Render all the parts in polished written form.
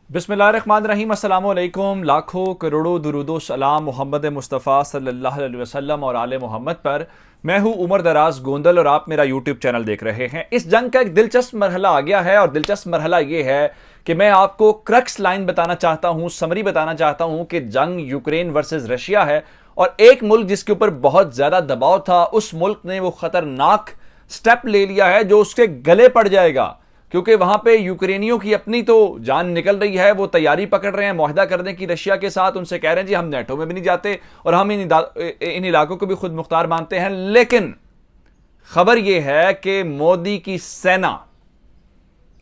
बिस्मिल्लाहिर्रहमानिर्रहीम, अस्सलामु अलैकुम। लाखों करोड़ों दुरूदो सलाम मोहम्मद मुस्तफ़ा सल्लल्लाहु अलैहि वसल्लम और आले मोहम्मद पर। मैं हूं उमर दराज गोंदल और आप मेरा यूट्यूब चैनल देख रहे हैं। इस जंग का एक दिलचस्प मरहला आ गया है और दिलचस्प मरहला यह है कि मैं आपको क्रक्स लाइन बताना चाहता हूं, समरी बताना चाहता हूं कि जंग यूक्रेन वर्सेस रशिया है और एक मुल्क जिसके ऊपर बहुत ज्यादा दबाव था, उस मुल्क ने वो खतरनाक स्टेप ले लिया है जो उसके गले पड़ जाएगा, क्योंकि वहां पे यूक्रेनियों की अपनी तो जान निकल रही है। वो तैयारी पकड़ रहे हैं मुआहदा करने की रशिया के साथ। उनसे कह रहे हैं जी हम नेटो में भी नहीं जाते और हम इन इलाकों को भी खुद मुख्तार मानते हैं। लेकिन खबर यह है कि मोदी की सेना,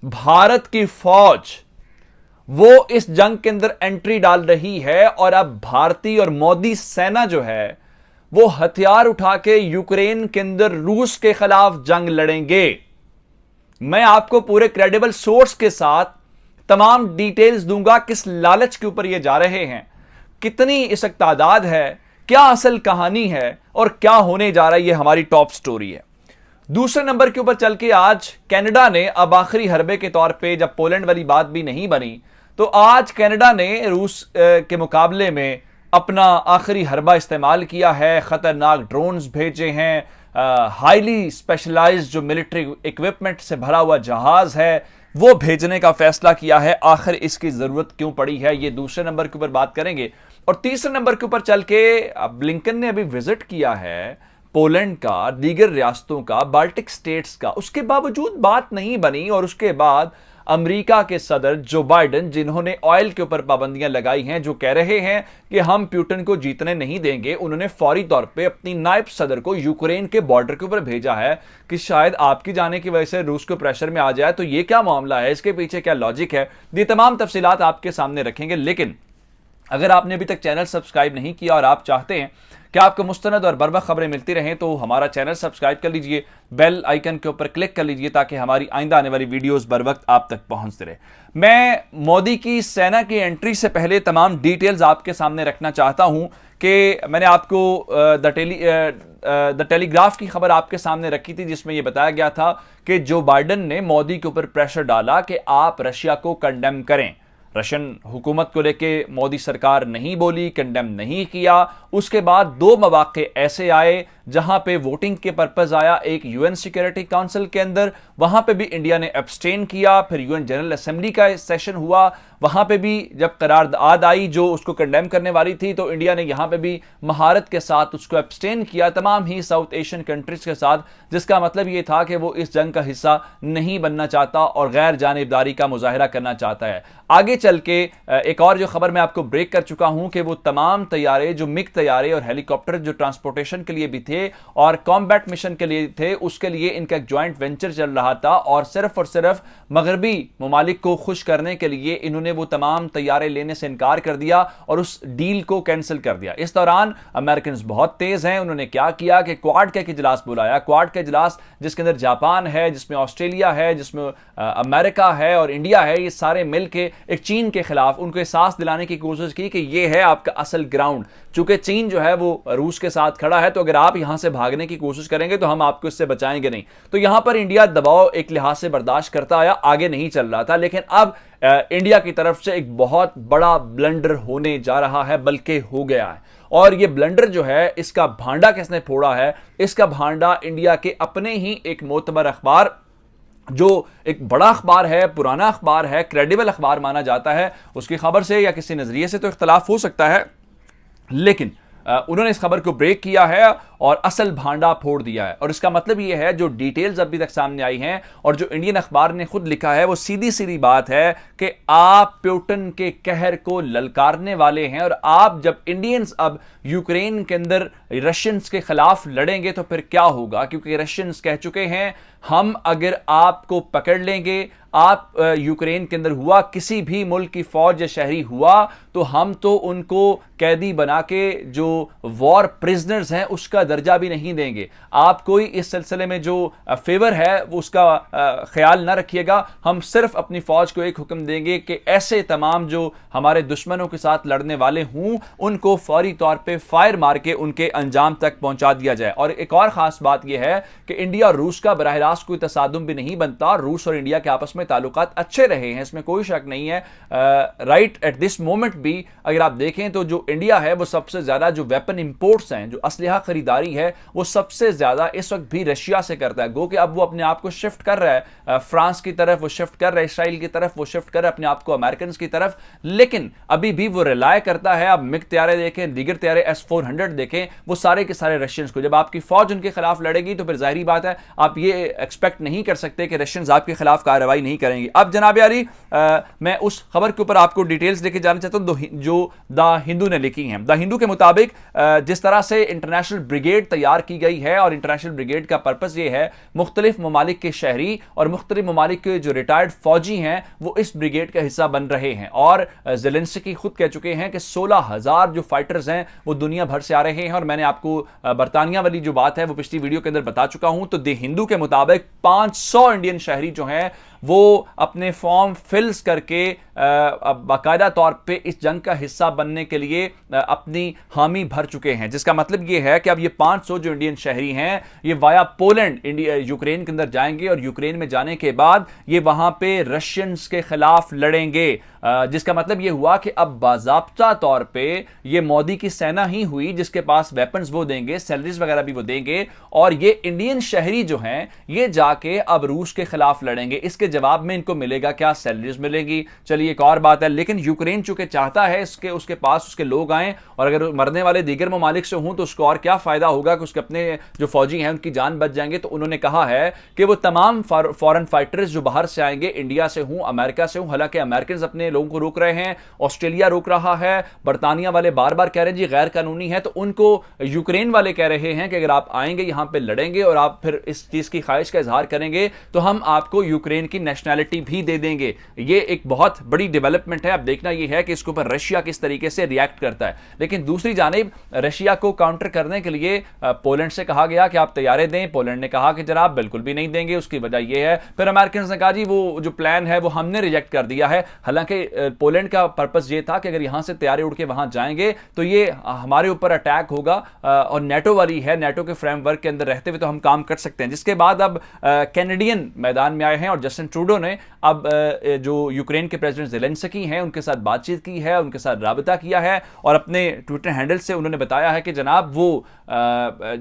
भारत की फौज, वो इस जंग के अंदर एंट्री डाल रही है और अब भारतीय और मोदी सेना जो है वो हथियार उठा के यूक्रेन के अंदर रूस के खिलाफ जंग लड़ेंगे। मैं आपको पूरे क्रेडिबल सोर्स के साथ तमाम डिटेल्स दूंगा किस लालच के ऊपर ये जा रहे हैं, कितनी इस वक्त तादाद है, क्या असल कहानी है और क्या होने जा रहा है। ये हमारी टॉप स्टोरी है। दूसरे नंबर के ऊपर चल के आज कनाडा ने अब आखिरी हरबे के तौर पे, जब पोलैंड वाली बात भी नहीं बनी, तो आज कनाडा ने रूस के मुकाबले में अपना आखिरी हरबा इस्तेमाल किया है। खतरनाक ड्रोन्स भेजे हैं, हाईली स्पेशलाइज्ड जो मिलिट्री इक्विपमेंट से भरा हुआ जहाज है वो भेजने का फैसला किया है। आखिर इसकी जरूरत क्यों पड़ी है, ये दूसरे नंबर के ऊपर बात करेंगे। और तीसरे नंबर के ऊपर चल के ब्लिंकन ने अभी विजिट किया है पोलैंड का, दीगर रियासतों का, बाल्टिक स्टेट्स का। उसके बावजूद बात नहीं बनी और उसके बाद अमेरिका के सदर जो बाइडेन, जिन्होंने ऑयल के ऊपर पाबंदियां लगाई हैं, जो कह रहे हैं कि हम पुतिन को जीतने नहीं देंगे, उन्होंने फौरी तौर पे अपनी नायब सदर को यूक्रेन के बॉर्डर के ऊपर भेजा है कि शायद आपकी जाने की वजह से रूस को प्रेशर में आ जाए। तो ये क्या मामला है, इसके पीछे क्या लॉजिक है, ये तमाम तफसीलात आपके सामने रखेंगे। लेकिन अगर आपने अभी तक चैनल सब्सक्राइब नहीं किया और आप चाहते हैं कि आपको मुस्तनद और बरवक्त खबरें मिलती रहें, तो हमारा चैनल सब्सक्राइब कर लीजिए, बेल आइकन के ऊपर क्लिक कर लीजिए ताकि हमारी आइंदा आने वाली वीडियोस बर वक्त आप तक पहुंचते रहे। मैं मोदी की सेना की एंट्री से पहले तमाम डिटेल्स आपके सामने रखना चाहता हूं कि मैंने आपको द टेलीग्राफ की खबर आपके सामने रखी थी, जिसमें यह बताया गया था कि जो बाइडेन ने मोदी के ऊपर प्रेशर डाला कि आप रशिया को कंडेम करें। रशियन हुकूमत को लेके मोदी सरकार नहीं बोली, कंडेम नहीं किया। उसके बाद दो मौके ऐसे आए जहां पे वोटिंग के पर्पज आया, एक यूएन सिक्योरिटी काउंसिल के अंदर, वहां पे भी इंडिया ने एब्सटेन किया। फिर यूएन जनरल असेंबली का सेशन हुआ, वहां पे भी जब करारदाद आई जो उसको कंडेम करने वाली थी, तो इंडिया ने यहां पे भी महारत के साथ उसको एब्सटेन किया, तमाम ही साउथ एशियन कंट्रीज के साथ, जिसका मतलब यह था कि वो इस जंग का हिस्सा नहीं बनना चाहता और गैर जानिबदारी का मुजाहरा करना चाहता है। आगे चल के एक और जो खबर मैं आपको ब्रेक कर चुका हूं कि वो तमाम तैयारे, जो मिग तैयारे और हेलीकॉप्टर जो ट्रांसपोर्टेशन के लिए भी थे और कॉम्बैट मिशन के लिए थे, उसके लिए इनका एक ज्वाइंट वेंचर चल रहा था और सिर्फ मगरबी ममालिक को खुश करने के लिए इन्होंने वो तमाम तैयारे लेने से इनकार कर दिया और उस डील को कैंसिल कर दिया। इस दौरान अमेरिकन बहुत तेज हैं, उन्होंने क्या किया कि क्वाड का इजलास बुलाया। क्वाड का इजलास जिसके अंदर जापान है, जिसमें ऑस्ट्रेलिया है, जिसमें अमेरिका है और इंडिया है, ये सारे मिलकर एक चीन के खिलाफ उनको एहसास दिलाने की कोशिश की कि ये है आपका असल ग्राउंड। चूंकि चीन जो है वो रूस के साथ खड़ा है, तो अगर आप यहां से भागने की कोशिश करेंगे तो हम आपको इससे बचाएंगे नहीं। तो यहां पर इंडिया दबाव एक लिहाज से बर्दाश्त करता आया, आगे नहीं चल रहा था। लेकिन अब इंडिया की तरफ से एक बहुत बड़ा ब्लंडर होने जा रहा है, बल्कि हो गया है। और ये ब्लंडर जो है, इसका भांडा किसने फोड़ा है? इसका भांडा इंडिया के अपने ही एक मोतबर अखबार, जो एक बड़ा अखबार है, पुराना अखबार है, क्रेडिबल अखबार माना जाता है, उसकी खबर से या किसी नजरिए से तो इख्तलाफ हो सकता है, लेकिन उन्होंने इस खबर को ब्रेक किया है और असल भांडा फोड़ दिया है। और इसका मतलब यह है, जो डिटेल्स अभी तक सामने आई हैं और जो इंडियन अखबार ने खुद लिखा है, वो सीधी सीधी बात है कि आप पुतिन के कहर को ललकारने वाले हैं और आप जब इंडियंस अब यूक्रेन के अंदर रशियंस के खिलाफ लड़ेंगे तो फिर क्या होगा, क्योंकि रशियंस कह चुके हैं हम अगर आपको पकड़ लेंगे, आप यूक्रेन के अंदर हुआ, किसी भी मुल्क की फौज या शहरी हुआ, तो हम तो उनको कैदी बना के जो वॉर प्रिजनर्स हैं उसका दर्जा भी नहीं देंगे। आप कोई इस सिलसिले में जो फेवर है वो उसका ख्याल ना रखिएगा। हम सिर्फ अपनी फौज को एक हुक्म देंगे कि ऐसे तमाम जो हमारे दुश्मनों के साथ लड़ने वाले हों उनको फौरी तौर पे फायर मार के उनके अंजाम तक पहुंचा दिया जाए। और एक और खास बात यह है कि इंडिया और रूस का बराह खास कोई तसादुम भी नहीं बनता और रूस और इंडिया के आपस में ताल्लुकात अच्छे रहे हैं, इसमें कोई शक नहीं है। राइट एट दिस मोमेंट भी अगर आप देखें तो जो इंडिया है वो सबसे ज्यादा जो वेपन इंपोर्ट्स हैं, जो असलहा खरीदारी है, वो सबसे ज्यादा इस वक्त भी रशिया से करता है। गो कि अब वो अपने आप को शिफ्ट कर रहा है फ्रांस की तरफ, वो शिफ्ट कर रहा है इसराइल की तरफ, वो शिफ्ट कर रहा है अपने आप को अमेरिकन की तरफ, लेकिन अभी भी वो रिलाय करता है। अब मिग तैयारे देखें, दीगर तैयारे S-400 देखें, वो सारे के सारे रशियंस को, जब आपकी फौज उनके खिलाफ लड़ेगी तो फिर जाहिर बात है आप ये एक्सपेक्ट नहीं कर सकते कि रशियंस आपके खिलाफ कार्रवाई नहीं करेंगे। अब जनाब यारी मैं उस खबर के ऊपर आपको डिटेल्स लेके जाना चाहता हूं जो द हिंदू ने लिखी हैं। द हिंदू के मुताबिक जिस तरह से इंटरनेशनल ब्रिगेड तैयार की गई है, और इंटरनेशनल ब्रिगेड का पर्पस ये है मुख्तलिफ ममालिक के शहरी और मुख्तलिफ ममालिक के जो रिटायर्ड फौजी हैं वो इस ब्रिगेड का हिस्सा बन रहे हैं। और ज़ेलेंस्की खुद कह चुके हैं कि 16,000 जो फाइटर्स हैं वो दुनिया भर से आ रहे हैं। और मैंने आपको बरतानिया वाली जो बात है वो पिछली वीडियो के अंदर बता चुका हूं। तो द हिंदू के मुताबिक 500 इंडियन शहरी जो हैं वो अपने फॉर्म फिल्स करके बाकायदा तौर पे इस जंग का हिस्सा बनने के लिए अपनी हामी भर चुके हैं, जिसका मतलब ये है कि अब ये 500 जो इंडियन शहरी हैं ये वाया पोलैंड इंडिया यूक्रेन के अंदर जाएंगे, और यूक्रेन में जाने के बाद ये वहां पे रशियंस के खिलाफ लड़ेंगे। जिसका मतलब ये हुआ कि अब बाज़ाब्ता तौर पे ये मोदी की सेना ही हुई जिसके पास वेपन्स वो देंगे, सैलरीज वगैरह भी वो देंगे, और ये इंडियन शहरी जो हैं ये जाके अब रूस के खिलाफ लड़ेंगे। इसके जवाब में इनको मिलेगा क्या? सैलरीज मिलेगी। चलिए एक और बात है, लेकिन यूक्रेन चूंकि चाहता है उसके पास उसके लोग आए, और अगर मरने वाले दीगर ममालिक से हों तो उसको और क्या फायदा होगा कि उसके अपने जो फौजी हैं उनकी जान बच जाएंगे। तो उन्होंने कहा है कि वो तमाम फॉरेन फाइटर्स जो बाहर से आएंगे, इंडिया से हों, अमेरिका से हों, हालांकि अमेरिकन अपने लोगों को रोक रहे हैं, ऑस्ट्रेलिया रोक रहा है, बरतानिया वाले बार बार कह रहे हैं जी गैर कानूनी है, तो उनको यूक्रेन वाले कह रहे हैं कि अगर आप आएंगे यहां पे लड़ेंगे और आप फिर इस चीज की ख्वाहिश का इजहार करेंगे तो हम आपको यूक्रेन की नेशनैलिटी भी दे देंगे। ये एक बहुत बड़ी डेवलपमेंट है। अब देखना यह है कि इसके ऊपर रशिया किस तरीके से रिएक्ट करता है। लेकिन दूसरी जानिब रशिया को काउंटर करने के लिए पोलैंड से कहा गया कि आप तैयारे दें। पोलैंड ने कहा कि जनाब बिल्कुल भी नहीं देंगे। उसकी वजह यह है, फिर अमेरिकन ने कहा जी वो जो प्लान है वो हमने रिजेक्ट कर दिया है। हालांकि पोलैंड का पर्पस ये था कि अगर यहां से तैयारी उड़ के वहां जाएंगे तो ये हमारे ऊपर अटैक होगा, और नेटो वाली है, नेटो के फ्रेमवर्क के अंदर रहते हुए तो हम काम कर सकते हैं। जिसके बाद अब कैनेडियन मैदान में आए हैं और जस्टिन ट्रूडो ने अब जो यूक्रेन के प्रेसिडेंट ज़ेलेंस्की हैं उनके साथ बातचीत की है, उनके साथ राबता किया है, और अपने ट्विटर हैंडल से उन्होंने बताया है कि जनाब वो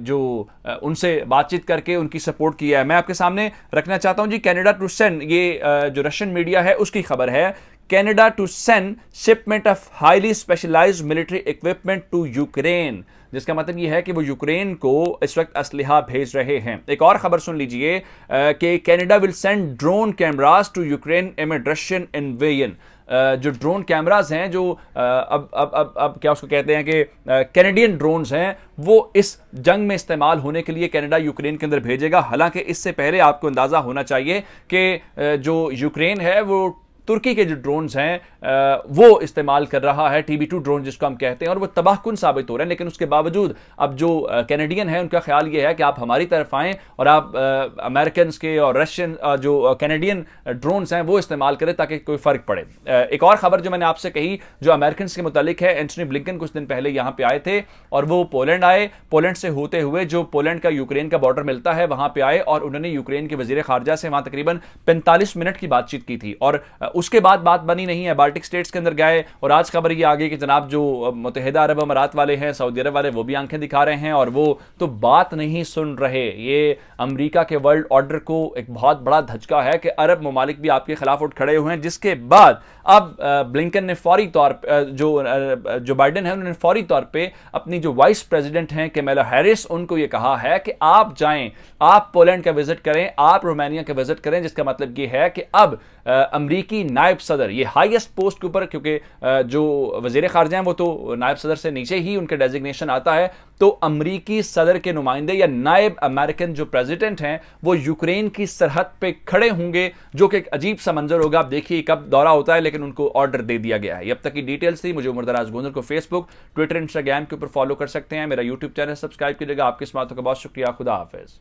जो उनसे बातचीत करके उनकी सपोर्ट किया है। मैं आपके सामने रखना चाहता हूं जी कैनेडा टू सेंड, ये जो रशियन मीडिया है उसकी खबर है, Canada to send shipment of highly specialised military equipment to Ukraine. जिसका मतलब यह है कि वो यूक्रेन को इस वक्त असलहा भेज रहे हैं। एक और खबर सुन लीजिए कि Canada will send drone cameras to Ukraine amid Russian invasion. जो ड्रोन कैमरास हैं जो अब क्या उसको कहते हैं कि कैनेडियन ड्रोन्स हैं, वो इस जंग में इस्तेमाल होने के लिए कनाडा यूक्रेन के अंदर भेजेगा। हालांकि इससे पहले आपको अंदाजा होना चाहिए कि जो यूक्रेन है वो तुर्की के जो ड्रोन्स हैं वो इस्तेमाल कर रहा है, TB2 ड्रोन जिसको हम कहते हैं, और वो तबाहकुन साबित हो रहे हैं। लेकिन उसके बावजूद अब जो कैनेडियन है उनका ख्याल ये है कि आप हमारी तरफ आएँ और आप अमेरिकन के और रशियन जो कैनेडियन ड्रोन्स हैं वो इस्तेमाल करें ताकि कोई फ़र्क पड़े। एक और ख़बर जो मैंने आपसे कही जो अमेरिकन के मुतालिक है, एंटनी ब्लिंकन कुछ दिन पहले यहाँ पे आए थे और वो पोलैंड आए। पोलैंड से होते हुए जो पोलैंड का यूक्रेन का बॉर्डर मिलता है वहाँ पे आए और उन्होंने यूक्रेन के वज़ीर ख़ारजा से वहाँ तकरीबन 45 मिनट की बातचीत की थी। और उसके बाद बात बनी नहीं है, बाल्टिक स्टेट्स के अंदर गए, और आज खबर ये आ गई कि जनाब जो मुत्तहिदा अरब अमारात वाले हैं, सऊदी अरब वाले, वो भी आंखें दिखा रहे हैं और वो तो बात नहीं सुन रहे। ये अमेरिका के वर्ल्ड ऑर्डर को एक बहुत बड़ा धचका है कि अरब ममालिक भी आपके खिलाफ उठ खड़े हुए हैं। जिसके बाद अब ब्लिंकन ने फौरी तौर पर जो बाइडेन है उन्होंने फौरी तौर पर अपनी जो वाइस प्रेसिडेंट हैं कैमला हैरिस, उनको ये कहा है कि आप जाएं, आप पोलैंड का विजिट करें, आप रोमानिया का विजिट करें। जिसका मतलब ये है कि अब अमरीकी नायब सदर, ये हाईएस्ट पोस्ट के ऊपर, क्योंकि जो वज़ीर ख़ारजा हैं वो तो नायब सदर से नीचे ही उनके डेजिग्नेशन आता है, तो अमरीकी सदर के नुमाइंदे या नायब अमेरिकन जो प्रेसिडेंट हैं वो यूक्रेन की सरहद पे खड़े होंगे, जो कि एक अजीब सा मंजर होगा। आप देखिए कब दौरा होता है, लेकिन उनको ऑर्डर दे दिया गया है। अब तक की डिटेल्स थी। मुझे उमर दराज गोंदर को फेसबुक, ट्विटर, इंस्टाग्राम के ऊपर फॉलो कर सकते हैं। मेरा यूट्यूब चैनल सब्सक्राइब कीजिएगा। आपकी इस बातों का बहुत शुक्रिया। खुदा हाफिज़।